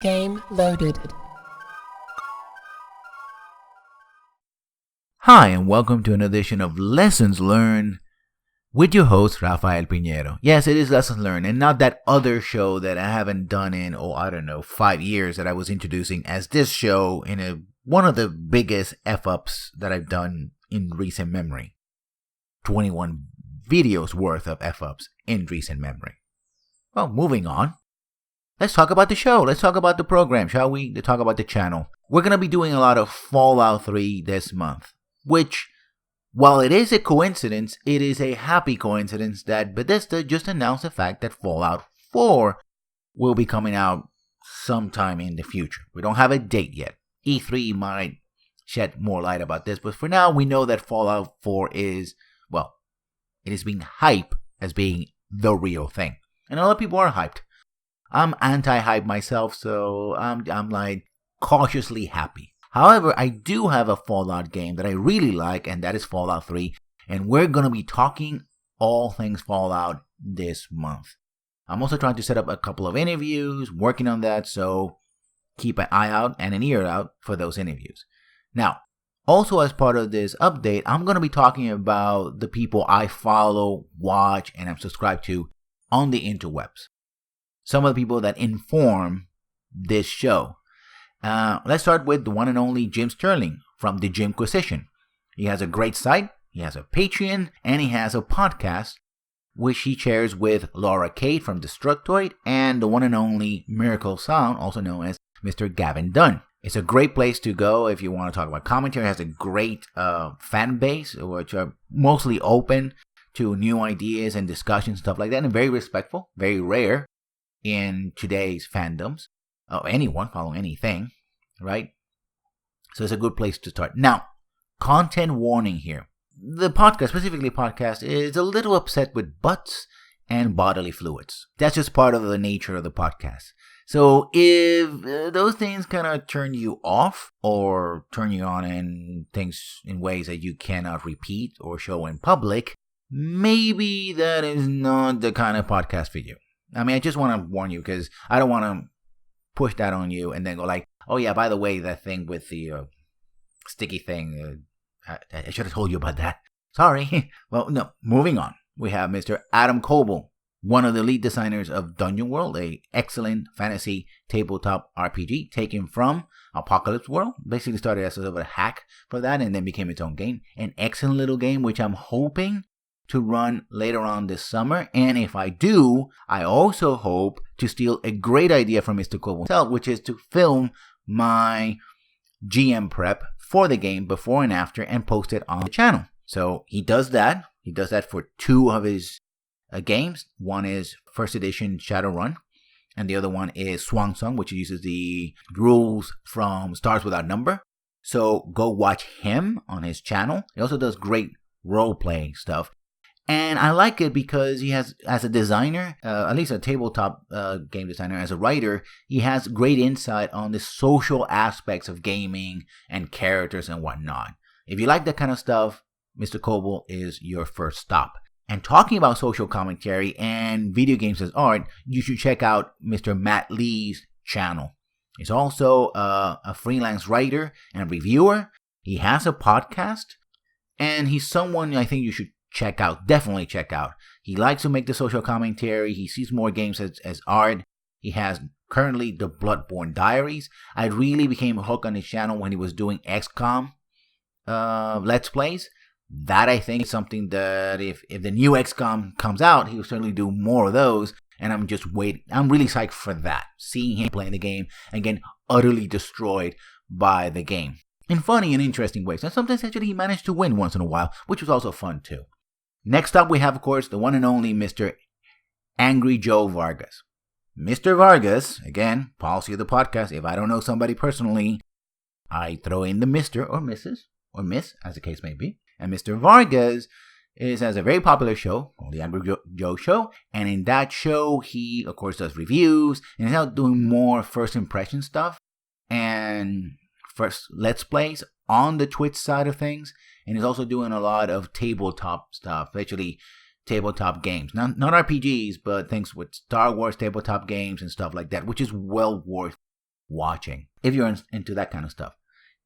Game loaded. Hi, and welcome to an edition of Lessons Learned with your host, Rafael Piñero. Yes, it is Lessons Learned, and not that other show that I haven't done in, 5 years that I was introducing as this show in one of the biggest F-ups that I've done in recent memory. 21 videos worth of F-ups in recent memory. Well, moving on. Let's talk about the show. Let's talk about the program, shall we? To talk about the channel. We're going to be doing a lot of Fallout 3 this month, which, while it is a coincidence, it is a happy coincidence that Bethesda just announced the fact that Fallout 4 will be coming out sometime in the future. We don't have a date yet. E3 might shed more light about this, but for now, we know that Fallout 4 is, it is being hyped as being the real thing. And a lot of people are hyped. I'm anti-hype myself, so I'm like cautiously happy. However, I do have a Fallout game that I really like, and that is Fallout 3. And we're going to be talking all things Fallout this month. I'm also trying to set up a couple of interviews, working on that, so keep an eye out and an ear out for those interviews. Now, also as part of this update, I'm going to be talking about the people I follow, watch, and I'm subscribed to on the interwebs. Some of the people that inform this show. Let's start with the one and only Jim Sterling from the Jimquisition. He has a great site, he has a Patreon, and he has a podcast, which he shares with Laura Kate from Destructoid and the one and only Miracle Sound, also known as Mr. Gavin Dunn. It's a great place to go if you want to talk about commentary. It has a great fan base, which are mostly open to new ideas and discussions, stuff like that, and very respectful, very rare in today's fandoms, anyone following anything, right? So it's a good place to start. Now, content warning here. The podcast, specifically podcast, is a little upset with butts and bodily fluids. That's just part of the nature of the podcast. So if those things kind of turn you off or turn you on in things in ways that you cannot repeat or show in public, maybe that is not the kind of podcast for you. I mean, I just want to warn you because I don't want to push that on you and then go like, oh yeah, by the way, that thing with the sticky thing, I should have told you about that. Sorry. Well, no, moving on. We have Mr. Adam Coble, one of the lead designers of Dungeon World, a excellent fantasy tabletop RPG taken from Apocalypse World. Basically started as sort of a hack for that and then became its own game. An excellent little game, which I'm hoping to run later on this summer, and if I do, I also hope to steal a great idea from Mr. Coble himself, which is to film my GM prep for the game before and after and post it on the channel. So he does that. He does that for two of his games. One is first edition Shadowrun, and the other one is Swan Song, which uses the rules from Stars Without Number. So go watch him on his channel. He also does great role-playing stuff. And I like it because he has, as a designer, at least a tabletop game designer, as a writer, he has great insight on the social aspects of gaming and characters and whatnot. If you like that kind of stuff, Mr. Coble is your first stop. And talking about social commentary and video games as art, you should check out Mr. Matt Lee's channel. He's also a freelance writer and reviewer. He has a podcast, and he's someone I think you should definitely check out. He likes to make the social commentary. He sees more games as art. He has currently the Bloodborne Diaries. I really became hooked on his channel when he was doing XCOM Let's Plays. That I think is something that if the new XCOM comes out, he will certainly do more of those. And I'm just waiting. I'm really psyched for that. Seeing him playing the game and getting utterly destroyed by the game. In funny and interesting ways. And sometimes actually he managed to win once in a while, which was also fun too. Next up, we have, of course, the one and only Mr. Angry Joe Vargas. Mr. Vargas, again, policy of the podcast, if I don't know somebody personally, I throw in the Mr. or Mrs. or Miss, as the case may be. And Mr. Vargas has a very popular show called The Angry Joe Show. And in that show, he, of course, does reviews and is out doing more first impression stuff and first Let's Plays on the Twitch side of things. And he's also doing a lot of tabletop stuff, especially tabletop games. Not RPGs, but things with Star Wars tabletop games and stuff like that, which is well worth watching, if you're into that kind of stuff.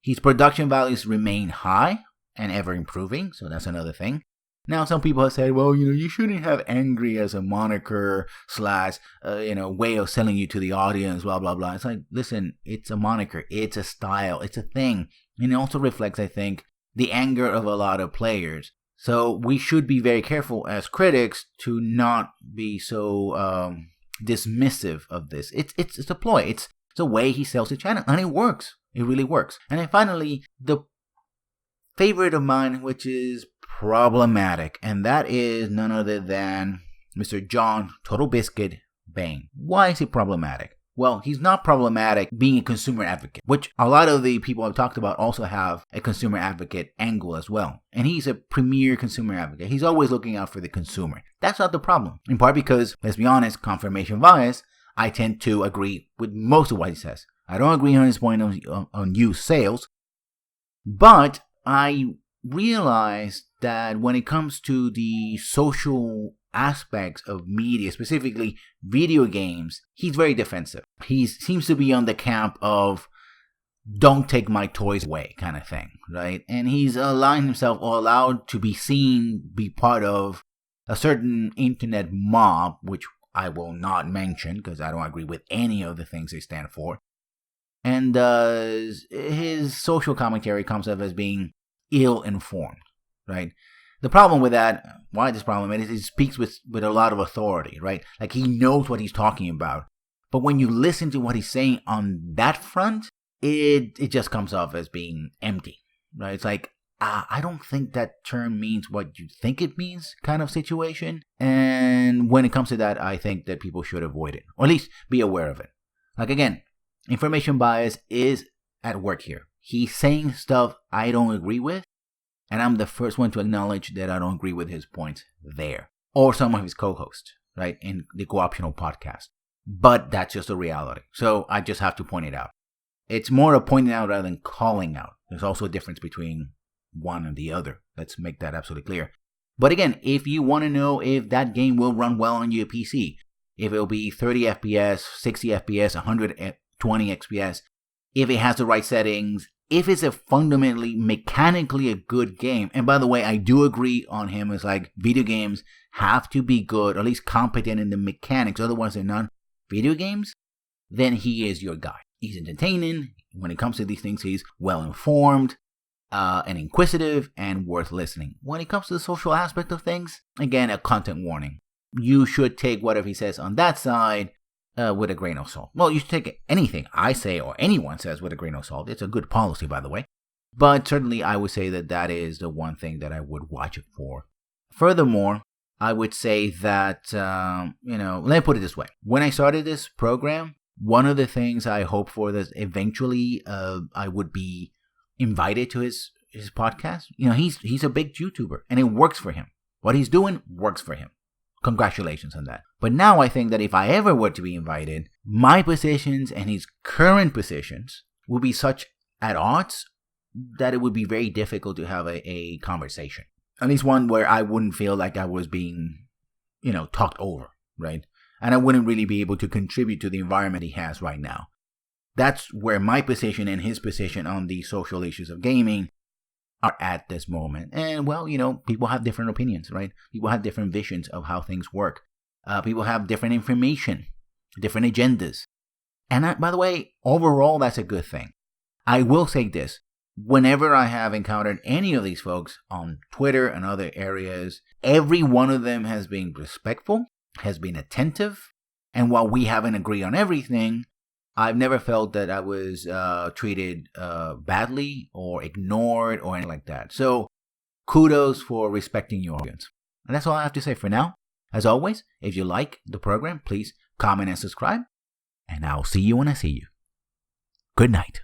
His production values remain high and ever improving, so that's another thing. Now, some people have said, well, you shouldn't have angry as a moniker / way of selling you to the audience, blah, blah, blah. It's like, listen, it's a moniker. It's a style. It's a thing. And it also reflects, I think, the anger of a lot of players. So we should be very careful as critics to not be so dismissive of this. It's a ploy. It's a way he sells his channel, and it works. It really works. And then finally, the favorite of mine, which is problematic, and that is none other than Mr. John Totalbiscuit Bain. Why is he problematic? Well, he's not problematic being a consumer advocate, which a lot of the people I've talked about also have a consumer advocate angle as well. And he's a premier consumer advocate. He's always looking out for the consumer. That's not the problem. In part because, let's be honest, confirmation bias, I tend to agree with most of what he says. I don't agree on his point on used sales, but I realized that when it comes to the social aspects of media, specifically video games, he's very defensive. He seems to be on the camp of don't take my toys away kind of thing, right? And he's allowing himself or allowed to be seen, be part of a certain internet mob, which I will not mention because I don't agree with any of the things they stand for. And his social commentary comes off as being ill-informed, right? The problem with that, why this problem is, he speaks with a lot of authority, right? Like he knows what he's talking about. But when you listen to what he's saying on that front, it just comes off as being empty, right? It's like, I don't think that term means what you think it means kind of situation. And when it comes to that, I think that people should avoid it, or at least be aware of it. Like again, information bias is at work here. He's saying stuff I don't agree with, and I'm the first one to acknowledge that I don't agree with his points there. Or some of his co-hosts, right, in the Co-optional podcast. But that's just a reality. So I just have to point it out. It's more of pointing out rather than calling out. There's also a difference between one and the other. Let's make that absolutely clear. But again, if you want to know if that game will run well on your PC, if it'll be 30 FPS, 60 FPS, 120 FPS, if it has the right settings, if it's a fundamentally, mechanically a good game, and by the way, I do agree on him, it's like video games have to be good, or at least competent in the mechanics, otherwise they're not video games, then he is your guy. He's entertaining. When it comes to these things, he's well-informed, and inquisitive, and worth listening. When it comes to the social aspect of things, again, a content warning. You should take whatever he says on that side with a grain of salt. Well, you should take anything I say or anyone says with a grain of salt. It's a good policy, by the way. But certainly I would say that is the one thing that I would watch it for. Furthermore, I would say that, let me put it this way. When I started this program, one of the things I hope for is eventually I would be invited to his podcast. He's a big YouTuber and it works for him. What he's doing works for him. Congratulations on that. But now I think that if I ever were to be invited, my positions and his current positions will be such at odds that it would be very difficult to have a conversation. At least one where I wouldn't feel like I was being, talked over, right? And I wouldn't really be able to contribute to the environment he has right now. That's where my position and his position on the social issues of gaming are at this moment. And well, people have different opinions, right? People have different visions of how things work. People have different information, different agendas. And by the way, overall, that's a good thing. I will say this. Whenever I have encountered any of these folks on Twitter and other areas, every one of them has been respectful, has been attentive. And while we haven't agreed on everything, I've never felt that I was treated badly or ignored or anything like that. So kudos for respecting your audience. And that's all I have to say for now. As always, if you like the program, please comment and subscribe. And I'll see you when I see you. Good night.